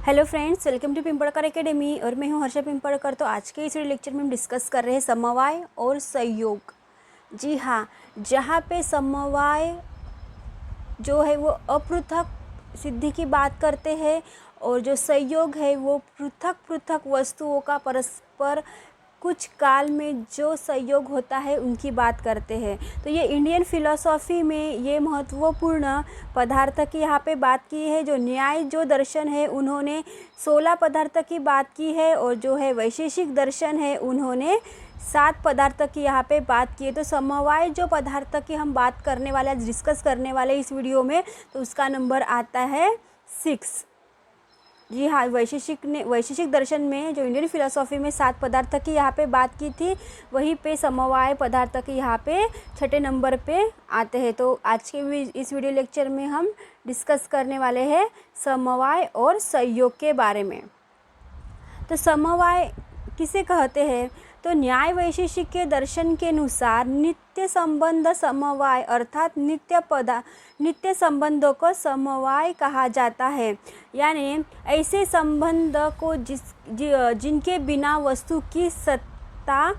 Hello friends, welcome to Pimpadkar academy और मैं हूं हर्षा पिंपड़कर। तो आज के इस लेक्चर में हम डिस्कस कर रहे हैं समवाय और संयोग। जी हाँ, जहाँ पे समवाय जो है वो अपृथक सिद्धि की बात करते हैं और जो संयोग है वो पृथक पृथक वस्तुओं का परस्पर कुछ काल में जो संयोग होता है उनकी बात करते हैं। तो ये इंडियन फिलॉसफी में ये महत्वपूर्ण पदार्थ की यहाँ पे बात की है। जो न्याय जो दर्शन है उन्होंने 16 पदार्थ की बात की है और जो है वैशेषिक दर्शन है उन्होंने 7 पदार्थ की यहाँ पे बात की है। तो समवाय जो पदार्थ की हम बात करने वाले डिस्कस करने वाले इस वीडियो में, तो उसका नंबर आता है 6। जी हाँ, वैशेषिक दर्शन में जो इंडियन फिलोसॉफी में 7 पदार्थ की यहाँ पे बात की थी, वहीं पे समवाय पदार्थ की यहाँ पे 6ठे नंबर पे आते हैं। तो आज के इस वीडियो लेक्चर में हम डिस्कस करने वाले हैं समवाय और संयोग के बारे में। तो समवाय किसे कहते हैं? तो न्याय वैशेषिक के दर्शन के अनुसार नित्य संबंध समवाय अर्थात नित्य संबंधों को समवाय कहा जाता है। यानी ऐसे संबंध को जिनके बिना वस्तु की सत्ता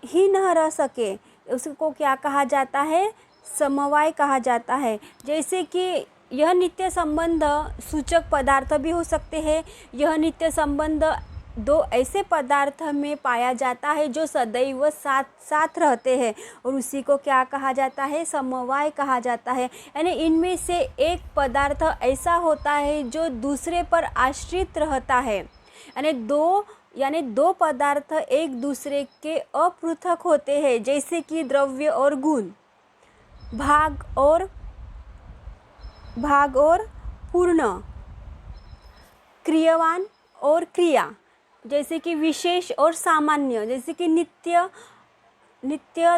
ही न रह सके, उसको क्या कहा जाता है? समवाय कहा जाता है। जैसे कि यह नित्य संबंध सूचक पदार्थ भी हो सकते हैं। यह नित्य संबंध दो ऐसे पदार्थ में पाया जाता है जो सदैव साथ साथ रहते हैं और उसी को क्या कहा जाता है? समवाय कहा जाता है। यानी इनमें से एक पदार्थ ऐसा होता है जो दूसरे पर आश्रित रहता है। यानी दो पदार्थ एक दूसरे के अपृथक होते हैं, जैसे कि द्रव्य और गुण, भाग और पूर्ण, क्रियावान और क्रिया, जैसे कि विशेष और सामान्य, जैसे कि नित्य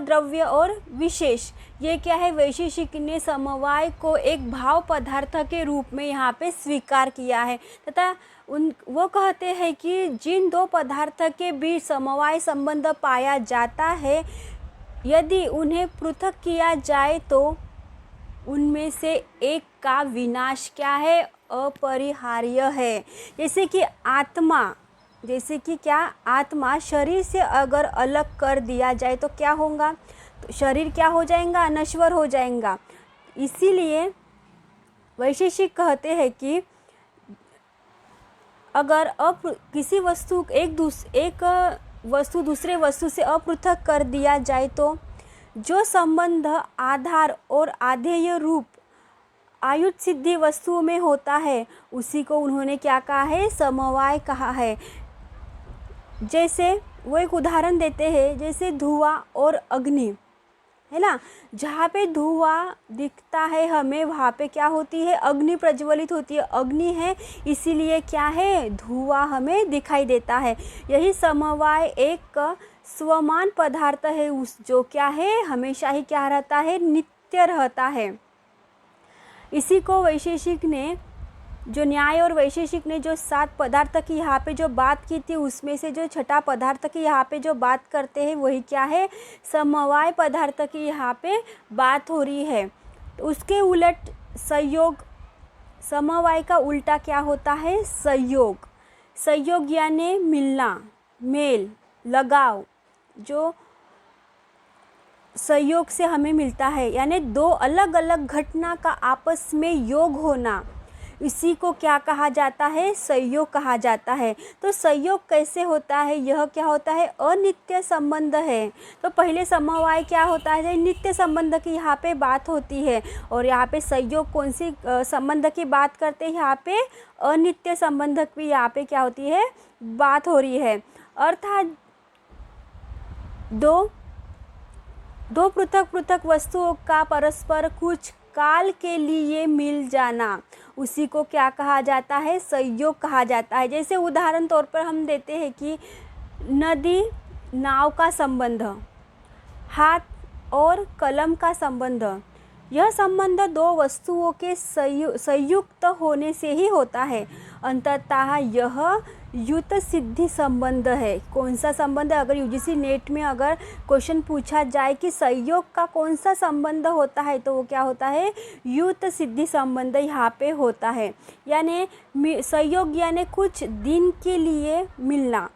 द्रव्य और विशेष। ये क्या है? वैशेषिक ने समवाय को एक भाव पदार्थ के रूप में यहाँ पे स्वीकार किया है तथा वो कहते हैं कि जिन दो पदार्थ के बीच समवाय संबंध पाया जाता है, यदि उन्हें पृथक किया जाए तो उनमें से एक का विनाश क्या है? अपरिहार्य है। जैसे कि आत्मा शरीर से अगर अलग कर दिया जाए तो क्या होगा? तो शरीर क्या हो जाएगा? नश्वर हो जाएगा। इसीलिए वैशेषिक कहते हैं कि अगर किसी वस्तु एक वस्तु दूसरे वस्तु से अपृथक कर दिया जाए तो जो संबंध आधार और आधेय रूप आयुध सिद्धि वस्तुओं में होता है, उसी को उन्होंने क्या कहा है? समवाय कहा है। जैसे वो एक उदाहरण देते हैं, जैसे धुआं और अग्नि, है ना। जहाँ पे धुआं दिखता है हमें, वहाँ पे क्या होती है? अग्नि प्रज्वलित होती है। अग्नि है इसीलिए क्या है? धुआं हमें दिखाई देता है। यही समवाय एक स्वमान पदार्थ है जो क्या है? हमेशा ही क्या रहता है? नित्य रहता है। इसी को वैशेषिक ने, जो न्याय और वैशेषिक ने जो 7 पदार्थ की यहाँ पे जो बात की थी, उसमें से जो 6ठा पदार्थ की यहाँ पे जो बात करते हैं वही क्या है? समवाय पदार्थ की यहाँ पे बात हो रही है। तो उसके उलट संयोग, समवाय का उल्टा क्या होता है? संयोग यानी मिलना, मेल, लगाव, जो संयोग से हमें मिलता है, यानी दो अलग अलग घटना का आपस में योग होना, इसी को क्या कहा जाता है? संयोग कहा जाता है। तो संयोग कैसे होता है? यह क्या होता है? अनित्य संबंध है। तो पहले समवाय क्या होता है? नित्य संबंध की यहाँ पे बात होती है और यहाँ पे संयोग कौन सी संबंध की बात करते हैं? यहाँ पे अनित्य संबंध की यहाँ पे क्या होती है? बात हो रही है। अर्थात दो पृथक पृथक वस्तुओं का परस्पर कुछ काल के लिए मिल जाना, उसी को क्या कहा जाता है? संयोग कहा जाता है। जैसे उदाहरण तौर पर हम देते हैं कि नदी नाव का संबंध, हाथ और कलम का संबंध, यह संबंध दो वस्तुओं के संयुक्त होने से ही होता है। अंततः यह युत सिद्धि संबंध है। कौन सा संबंध है? अगर यूजीसी नेट में अगर क्वेश्चन पूछा जाए कि संयोग का कौन सा संबंध होता है तो वो क्या होता है? युत सिद्धि संबंध यहाँ पे होता है। यानी संयोग यानी कुछ दिन के लिए मिलना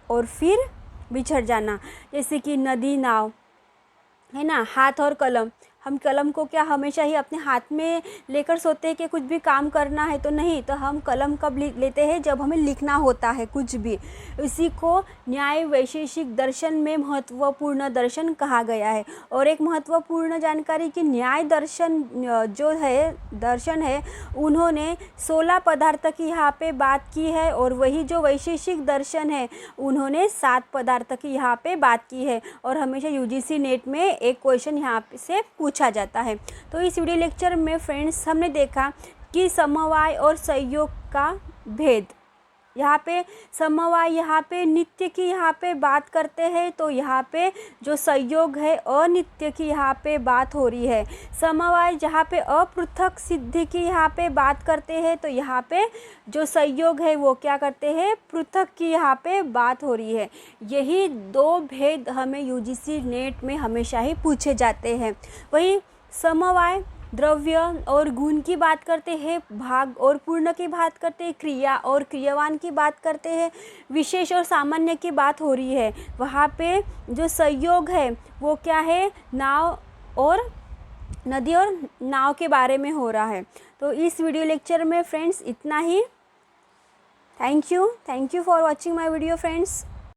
और फिर बिछड़ जाना। जैसे कि नदी, नाव, है ना, हाथ और कलम। हम कलम को क्या हमेशा ही अपने हाथ में लेकर सोते हैं कि कुछ भी काम करना है? तो नहीं, तो हम कलम कब लेते हैं? जब हमें लिखना होता है कुछ भी। इसी को न्याय वैशेषिक दर्शन में महत्वपूर्ण दर्शन कहा गया है। और एक महत्वपूर्ण जानकारी कि न्याय दर्शन जो है दर्शन है, उन्होंने 16 पदार्थ की यहाँ पे बात की है, और वही जो वैशेषिक दर्शन है उन्होंने 7 पदार्थ की यहाँ पे बात की है। और हमेशा यूजीसी नेट में एक क्वेश्चन यहाँ से पूछा जाता है। तो इस वीडियो लेक्चर में फ्रेंड्स हमने देखा कि समवाय और संयोग का भेद। यहाँ पे समवाय यहाँ पे नित्य की यहाँ पे बात करते हैं, तो यहाँ पे जो संयोग है अनित्य की यहाँ पे बात हो रही है। समवाय जहाँ पे अपृथक सिद्धि की यहाँ पे बात करते हैं, तो यहाँ पे जो संयोग है वो क्या करते हैं? पृथक की यहाँ पे बात हो रही है। यही दो भेद हमें यूजीसी नेट में हमेशा ही पूछे जाते हैं। वही समवाय द्रव्य और गुण की बात करते हैं, भाग और पूर्ण की बात करते हैं, क्रिया और क्रियावान की बात करते हैं, विशेष और सामान्य की बात हो रही है। वहाँ पे जो संयोग है वो क्या है? नाव और नदी और नाव के बारे में हो रहा है। तो इस वीडियो लेक्चर में फ्रेंड्स इतना ही। Thank you for watching my video friends.